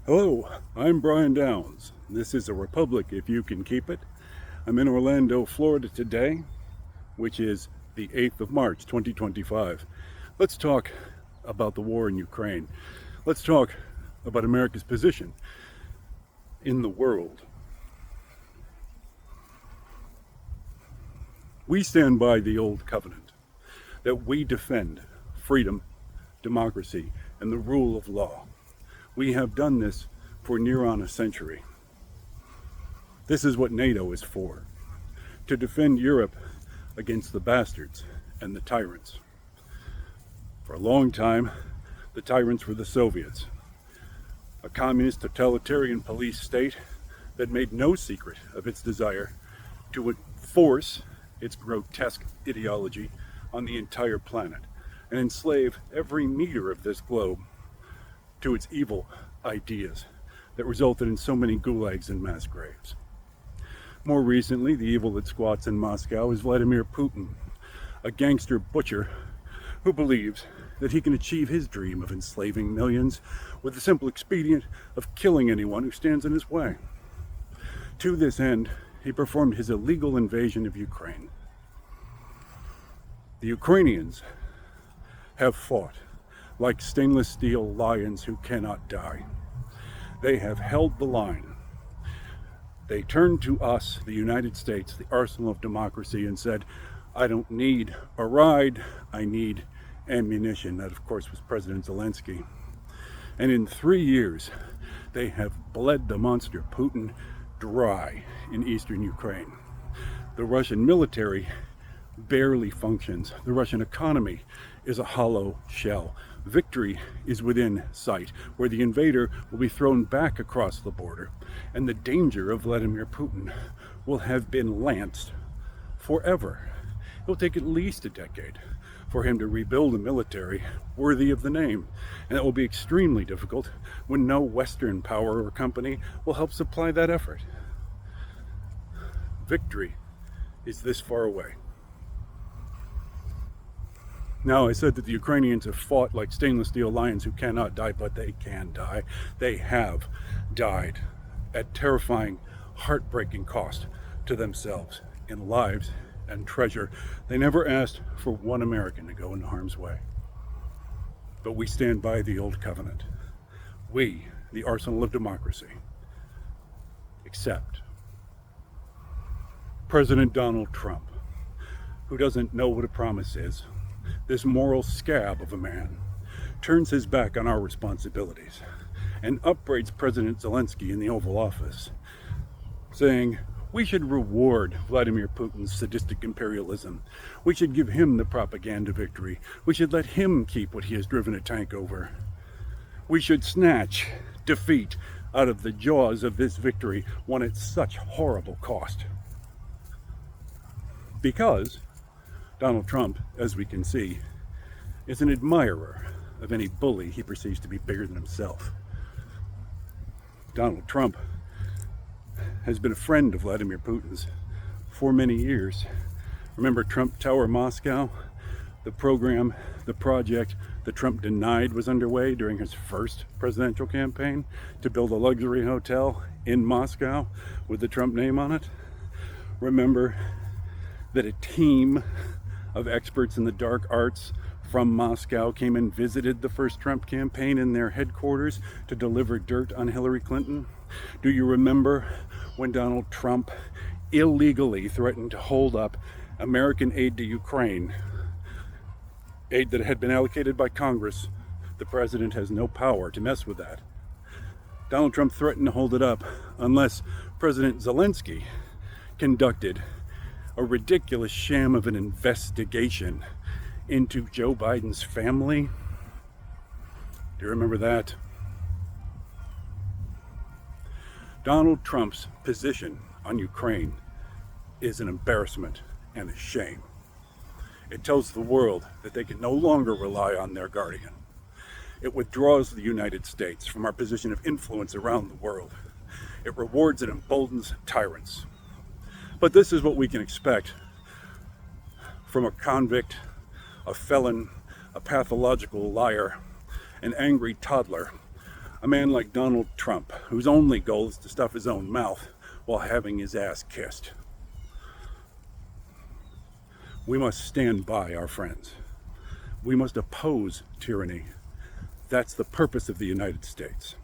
Hello, I'm Brian Downs. This is a republic if you can keep it. I'm in Orlando, Florida today, which is the 8th of March, 2025. Let's talk about the war in Ukraine. Let's talk about America's position in the world. We stand by the old covenant that we defend freedom, democracy, and the rule of law. We have done this for near on a century. This is what NATO is for, to defend Europe against the bastards and the tyrants. For a long time, the tyrants were the Soviets, a communist totalitarian police state that made no secret of its desire to enforce its grotesque ideology on the entire planet and enslave every meter of this globe to its evil ideas that resulted in so many gulags and mass graves. More recently, the evil that squats in Moscow is Vladimir Putin, a gangster butcher who believes that he can achieve his dream of enslaving millions with the simple expedient of killing anyone who stands in his way. To this end, he performed his illegal invasion of Ukraine. The Ukrainians have fought like stainless steel lions who cannot die. They have held the line. They turned to us, the United States, the arsenal of democracy, and said, I don't need a ride, I need ammunition. That, of course, was President Zelensky. And in 3 years, they have bled the monster Putin dry in eastern Ukraine. The Russian military barely functions. The Russian economy is a hollow shell. Victory is within sight, where the invader will be thrown back across the border, and the danger of Vladimir Putin will have been lanced forever. It will take at least a decade for him to rebuild a military worthy of the name, and that will be extremely difficult when no Western power or company will help supply that effort. Victory is this far away. Now, I said that the Ukrainians have fought like stainless steel lions who cannot die, but they can die. They have died at terrifying, heartbreaking cost to themselves in lives and treasure. They never asked for one American to go into harm's way. But we stand by the old covenant. We, the arsenal of democracy, except President Donald Trump, who doesn't know what a promise is. This moral scab of a man turns his back on our responsibilities and upbraids President Zelensky in the Oval Office, saying we should reward Vladimir Putin's sadistic imperialism. We should give him the propaganda victory. We should let him keep what he has driven a tank over. We should snatch defeat out of the jaws of this victory won at such horrible cost. Because Donald Trump, as we can see, is an admirer of any bully he perceives to be bigger than himself. Donald Trump has been a friend of Vladimir Putin's for many years. Remember Trump Tower Moscow? The program, the project that Trump denied was underway during his first presidential campaign to build a luxury hotel in Moscow with the Trump name on it. Remember that a team of experts in the dark arts from Moscow came and visited the first Trump campaign in their headquarters to deliver dirt on Hillary Clinton? Do you remember when Donald Trump illegally threatened to hold up American aid to Ukraine, aid that had been allocated by Congress? The president has no power to mess with that. Donald Trump threatened to hold it up unless President Zelensky conducted a ridiculous sham of an investigation into Joe Biden's family. Do you remember that? Donald Trump's position on Ukraine is an embarrassment and a shame. It tells the world that they can no longer rely on their guardian. It withdraws the United States from our position of influence around the world. It rewards and emboldens tyrants. But this is what we can expect from a convict, a felon, a pathological liar, an angry toddler, A man like Donald Trump, whose only goal is to stuff his own mouth while having his ass kissed. We must stand by our friends. We must oppose tyranny. That's the purpose of the United States.